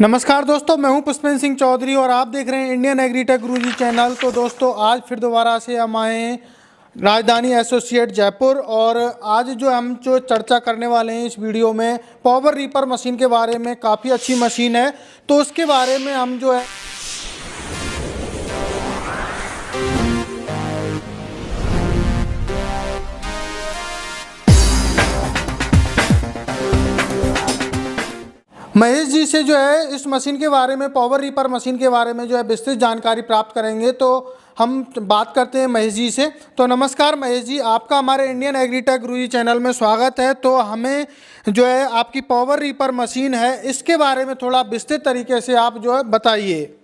नमस्कार दोस्तों, मैं हूं पुष्पेंद्र सिंह चौधरी और आप देख रहे हैं इंडियन एग्रीटेक गुरुजी चैनल। तो दोस्तों आज फिर दोबारा से हम आए हैं राजधानी एसोसिएट जयपुर और आज हम चर्चा करने वाले हैं इस वीडियो में पावर रीपर मशीन के बारे में। काफ़ी अच्छी मशीन है, तो उसके बारे में हम महेश जी से इस मशीन के बारे में, पावर रीपर मशीन के बारे में विस्तृत जानकारी प्राप्त करेंगे। तो हम बात करते हैं महेश जी से। तो नमस्कार महेश जी, आपका हमारे इंडियन एग्रीटेक गुरुजी चैनल में स्वागत है। तो हमें आपकी पावर रीपर मशीन है, इसके बारे में थोड़ा विस्तृत तरीके से आप बताइए।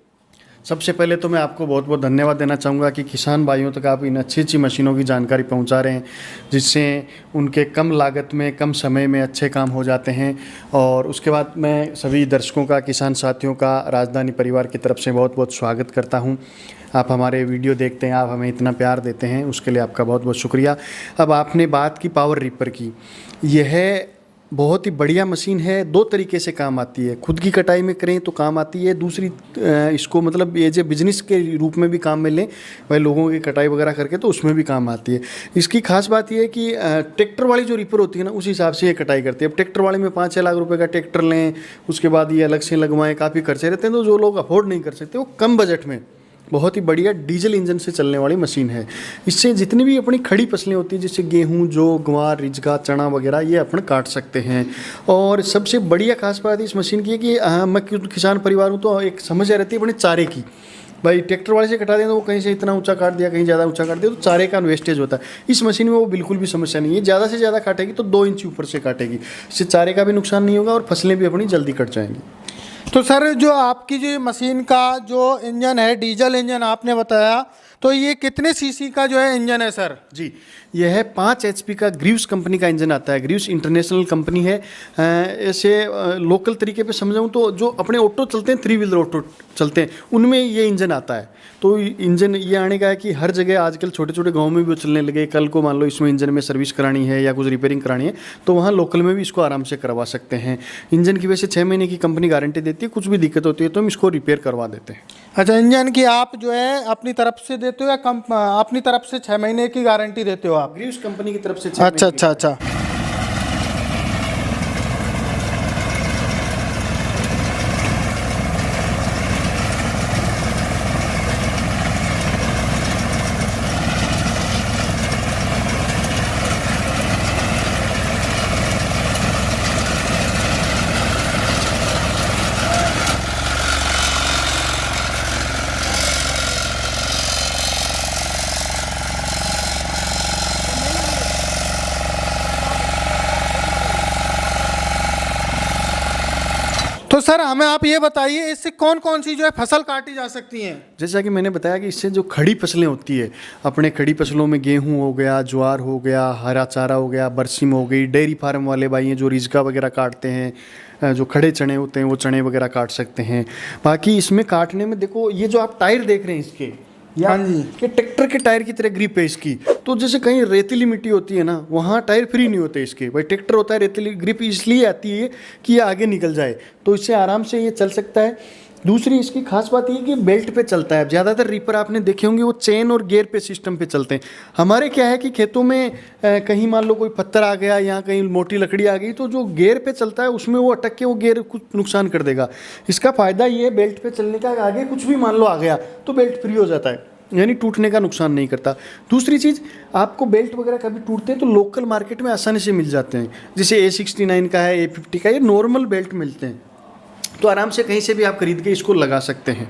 सबसे पहले तो मैं आपको बहुत बहुत धन्यवाद देना चाहूँगा कि किसान भाइयों तक आप इन अच्छी मशीनों की जानकारी पहुँचा रहे हैं, जिससे उनके कम लागत में कम समय में अच्छे काम हो जाते हैं। और उसके बाद मैं सभी दर्शकों का, किसान साथियों का राजधानी परिवार की तरफ से बहुत बहुत स्वागत करता हूँ। आप हमारे वीडियो देखते हैं, आप हमें इतना प्यार देते हैं, उसके लिए आपका बहुत बहुत शुक्रिया। अब आपने बात की पावर रीपर की, यह बहुत ही बढ़िया मशीन है। दो तरीके से काम आती है, खुद की कटाई में करें तो काम आती है, दूसरी इसको मतलब ये जो बिजनेस के रूप में भी काम में लें, वह लोगों की कटाई वगैरह करके, तो उसमें भी काम आती है। इसकी खास बात यह है कि ट्रैक्टर वाली जो रीपर होती है ना, उस हिसाब से ये कटाई करती है। अब ट्रैक्टर वाले में 5-6 लाख रुपये का ट्रैक्टर लें, उसके बाद ये अलग से लगवाएं, काफ़ी खर्चे रहते हैं। तो जो लोग अफोर्ड नहीं कर सकते, वो कम बजट में बहुत ही बढ़िया डीजल इंजन से चलने वाली मशीन है। इससे जितनी भी अपनी खड़ी फसलें होती हैं, जैसे गेहूं, जौ, ग्वार, रिजगा, चना वगैरह, ये अपन काट सकते हैं। और सबसे बढ़िया खास बात इस मशीन की है कि मैं किसान परिवार हूँ, तो एक समस्या रहती है अपने चारे की। भाई ट्रैक्टर वाले से कटा दें तो वो कहीं से इतना ऊंचा काट दिया, कहीं ज़्यादा ऊंचा काट दिया, तो चारे का वेस्टेज होता है। इस मशीन में वो बिल्कुल भी समस्या नहीं है। ज़्यादा से ज़्यादा काटेगी तो 2 इंच ऊपर से काटेगी, इससे चारे का भी नुकसान नहीं होगा और फसलें भी अपनी जल्दी कट जाएंगी। तो सर, आपकी मशीन का इंजन है, डीजल इंजन आपने बताया, तो ये कितने सीसी का इंजन है सर? जी, यह है 5 HP का ग्रीव्स कंपनी का इंजन आता है। ग्रीव्स इंटरनेशनल कंपनी है। ऐसे लोकल तरीके पे समझाऊँ तो जो अपने ऑटो चलते हैं, 3 व्हीलर ऑटो चलते हैं, उनमें ये इंजन आता है। तो इंजन ये आने का है कि हर जगह आजकल छोटे छोटे गाँव में भी वो चलने लगे। कल को मान लो इसमें इंजन में सर्विस करानी है या कुछ रिपेयरिंग करानी है, तो वहाँ लोकल में भी इसको आराम से करवा सकते हैं। इंजन की वैसे 6 महीने की कंपनी गारंटी देती है, कुछ भी दिक्कत होती है तो हम इसको रिपेयर करवा देते हैं। अच्छा, इंजन की आप अपनी तरफ से देते हो या अपनी तरफ से 6 महीने की गारंटी देते हो आप? ग्रीव्स कंपनी की तरफ से। अच्छा। तो सर हमें आप ये बताइए, इससे कौन कौन सी फसल काटी जा सकती हैं? जैसा कि मैंने बताया कि इससे जो खड़ी फसलें होती है, अपने खड़ी फसलों में गेहूं हो गया, ज्वार हो गया, हरा चारा हो गया, बरसीम हो गई, डेयरी फार्म वाले भाई हैं जो रिजगा वगैरह काटते हैं, जो खड़े चने होते हैं वो चने वगैरह काट सकते हैं। बाकी इसमें काटने में देखो, ये जो आप टायर देख रहे हैं इसके, हाँ जी, कि ट्रैक्टर के टायर की तरह ग्रिप है इसकी। तो जैसे कहीं रेतीली मिट्टी होती है ना, वहाँ टायर फ्री नहीं होते इसके। भाई ट्रैक्टर होता है, रेतीली ग्रिप इसलिए आती है कि ये आगे निकल जाए, तो इससे आराम से ये चल सकता है। दूसरी इसकी खास बात ये है कि बेल्ट पे चलता है। ज़्यादातर रीपर आपने देखे होंगे वो चेन और गियर पे सिस्टम पे चलते हैं। हमारे क्या है कि खेतों में कहीं मान लो कोई पत्थर आ गया या कहीं मोटी लकड़ी आ गई, तो जो गियर पे चलता है उसमें वो अटक के वो गियर कुछ नुकसान कर देगा। इसका फ़ायदा ये है बेल्ट पे चलने का, आगे कुछ भी मान लो आ गया तो बेल्ट फ्री हो जाता है, यानी टूटने का नुकसान नहीं करता। दूसरी चीज़, आपको बेल्ट वगैरह कभी टूटते हैं तो लोकल मार्केट में आसानी से मिल जाते हैं। जैसे A69 का है, A50 का, ये नॉर्मल बेल्ट मिलते हैं, तो आराम से कहीं से भी आप खरीद के इसको लगा सकते हैं।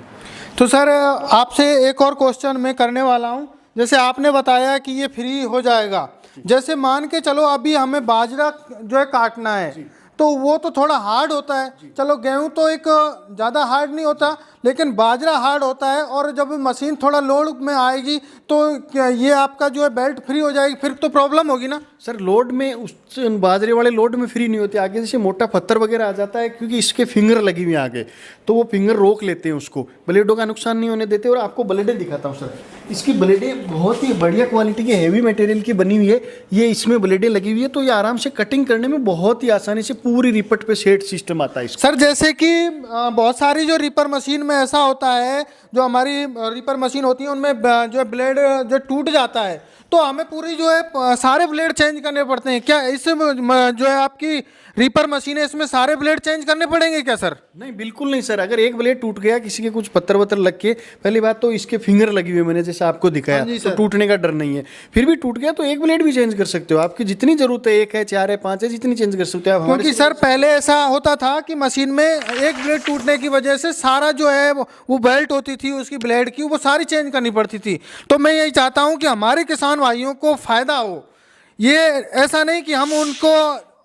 तो सर आपसे एक और क्वेश्चन मैं करने वाला हूँ। जैसे आपने बताया कि ये फ्री हो जाएगा, जैसे मान के चलो अभी हमें बाजरा काटना है, तो वो तो थोड़ा हार्ड होता है। चलो गेहूं तो एक ज़्यादा हार्ड नहीं होता, लेकिन बाजरा हार्ड होता है। और जब मशीन थोड़ा लोड में आएगी तो ये आपका बेल्ट फ्री हो जाएगी, फिर तो प्रॉब्लम होगी ना? सर लोड में उस बाजरे वाले लोड में फ्री नहीं होती, आगे जैसे मोटा पत्थर वगैरह आ जाता है क्योंकि इसके फिंगर लगी हुई है आगे, तो वो फिंगर रोक लेते हैं उसको, ब्लेडों का नुकसान नहीं होने देते। और आपको ब्लेडें दिखाता हूँ सर, इसकी ब्लेडें बहुत ही बढ़िया क्वालिटी की हैवी मटेरियल की बनी हुई है। ये इसमें ब्लेडें लगी हुई है तो ये आराम से कटिंग करने में बहुत ही आसानी से पूरी रिपट पे सेट सिस्टम आता है इसका। सर जैसे कि बहुत सारी जो रीपर मशीन में ऐसा होता है, जो हमारी रीपर मशीन होती है उनमें जो ब्लेड जो टूट जाता है तो हमें पूरी जो है सारे ब्लेड चेंज करने पड़ते हैं। क्या इस जो है आपकी रीपर मशीन है इसमें सारे ब्लेड चेंज करने पड़ेंगे क्या सर? नहीं बिल्कुल नहीं सर, अगर एक ब्लेड टूट गया किसी के कुछ पत्थर वत्थर लग के, पहली बात तो इसके फिंगर लगी हुई है मैंने जैसे आपको दिखाया, तो टूटने का डर नहीं है। फिर भी टूट गया तो एक ब्लेड भी चेंज कर सकते हो, आपकी जितनी जरूरत है, 1 है 4 है 5 है, जितनी चेंज कर सकते हो आप। क्योंकि सर पहले ऐसा होता था कि मशीन में एक ब्लेड टूटने की वजह से सारा जो है वो बेल्ट होती थी उसकी ब्लेड की, वो सारी चेंज करनी पड़ती थी। तो मैं यही चाहता हूँ कि हमारे किसान भाइयों को फायदा हो, ये ऐसा नहीं कि हम उनको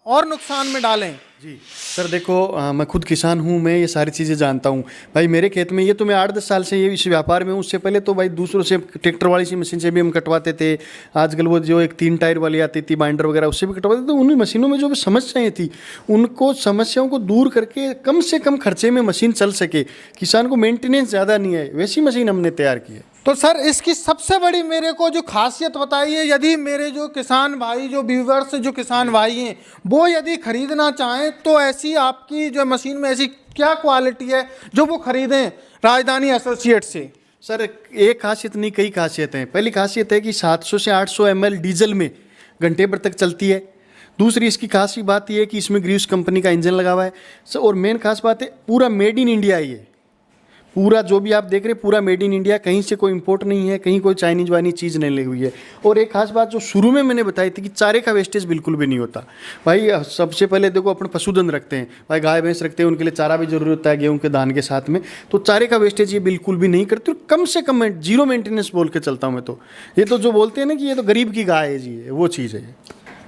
और नुकसान में डालें। जी सर देखो, मैं खुद किसान हूँ, मैं ये सारी चीज़ें जानता हूँ भाई। मेरे खेत में ये तो मैं 8-10 साल से ये इस व्यापार में हूँ। उससे पहले तो भाई दूसरों से ट्रैक्टर वाली सी मशीन से भी हम कटवाते थे। आजकल वो जो एक 3 टायर वाली आती थी बाइंडर वगैरह, उससे भी कटवाते थे। तो उन मशीनों में जो भी समस्याएं थी उनको समस्याओं को दूर करके कम से कम खर्चे में मशीन चल सके, किसान को मेंटेनेंस ज़्यादा नहीं है, वैसी मशीन हमने तैयार की है। तो सर इसकी सबसे बड़ी मेरे को जो खासियत बताइए, यदि मेरे जो किसान भाई, जो व्यूवर्स जो किसान भाई हैं, वो यदि खरीदना चाहें तो ऐसी आपकी जो मशीन में ऐसी क्या क्वालिटी है जो वो खरीदें राजधानी एसोसिएट से? सर एक खासियत नहीं, कई खासियत हैं। पहली खासियत है कि 700 से 800 ml डीजल में घंटे भर तक चलती है। दूसरी इसकी खास बात यह है कि इसमें ग्रीव्स कंपनी का इंजन लगा हुआ है। और मेन खास बात है पूरा मेड इन इंडिया है। ये पूरा जो भी आप देख रहे हैं पूरा मेड इन इंडिया, कहीं से कोई इंपोर्ट नहीं है, कहीं कोई चाइनीज वाइनीज चीज़ नहीं लगी हुई है। और एक खास बात जो शुरू में मैंने बताई थी कि चारे का वेस्टेज बिल्कुल भी नहीं होता भाई। सबसे पहले देखो अपन पशुधन रखते हैं भाई, गाय भैंस रखते हैं, उनके लिए चारा भी जरूरी होता है गेहूं के दान के साथ में, तो चारे का वेस्टेज ये बिल्कुल भी नहीं करते। कम से कम जीरो मेंटेनेंस बोल के चलता हूँ मैं तो। ये तो जो बोलते हैं ना कि ये तो गरीब की गाय है जी, वो चीज़ है।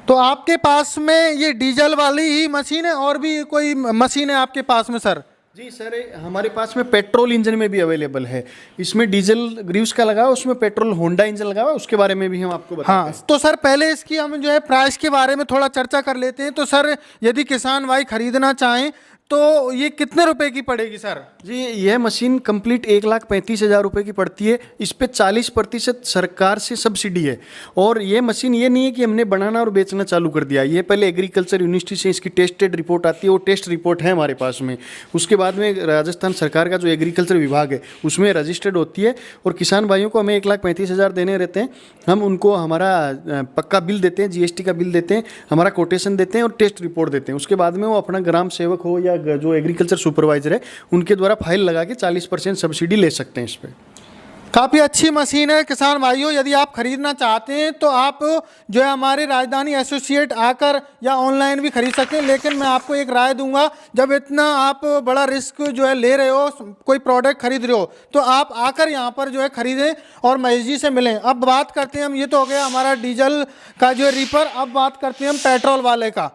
तो आपके पास में ये डीजल वाली ही मशीन है और भी कोई मशीन है आपके पास में सर? जी सर, हमारे पास में पेट्रोल इंजन में भी अवेलेबल है। इसमें डीजल ग्रीव्स का लगा हुआ, उसमें पेट्रोल होंडा इंजन लगा हुआ, उसके बारे में भी हम आपको बताते हैं। हाँ, तो सर पहले इसकी हम जो है प्राइस के बारे में थोड़ा चर्चा कर लेते हैं। तो सर यदि किसान भाई खरीदना चाहें तो ये कितने रुपए की पड़ेगी सर? जी यह मशीन कंप्लीट 1,35,000 रुपये की पड़ती है। इस पे 40% सरकार से सब्सिडी है। और ये मशीन ये नहीं है कि हमने बनाना और बेचना चालू कर दिया, ये पहले एग्रीकल्चर यूनिवर्सिटी से इसकी टेस्टेड रिपोर्ट आती है, वो टेस्ट रिपोर्ट है हमारे पास में। उसके बाद में राजस्थान सरकार का जो एग्रीकल्चर विभाग है उसमें रजिस्टर्ड होती है। और किसान भाइयों को हमें 1,35,000 देने रहते हैं। हम उनको हमारा पक्का बिल देते हैं, GST का बिल देते हैं, हमारा कोटेशन देते हैं और टेस्ट रिपोर्ट देते हैं। उसके बाद में वो अपना ग्राम सेवक हो या जो एग्रीकल्चर सुपरवाइजर है उनके द्वारा फाइल लगा के 40% सब्सिडी ले सकते हैं इस पर। काफ़ी अच्छी मशीन है किसान भाइयों, यदि आप खरीदना चाहते हैं तो आप जो है हमारे राजधानी एसोसिएट आकर या ऑनलाइन भी खरीद सकते हैं। लेकिन मैं आपको एक राय दूंगा, जब इतना आप बड़ा रिस्क जो है ले रहे हो, कोई प्रोडक्ट खरीद रहे हो, तो आप आकर यहाँ पर जो है खरीदें और महेश जी से मिलें। अब बात करते हैं हम, ये तो हो गया हमारा डीजल का जो रीपर, अब बात करते हैं हम पेट्रोल वाले का।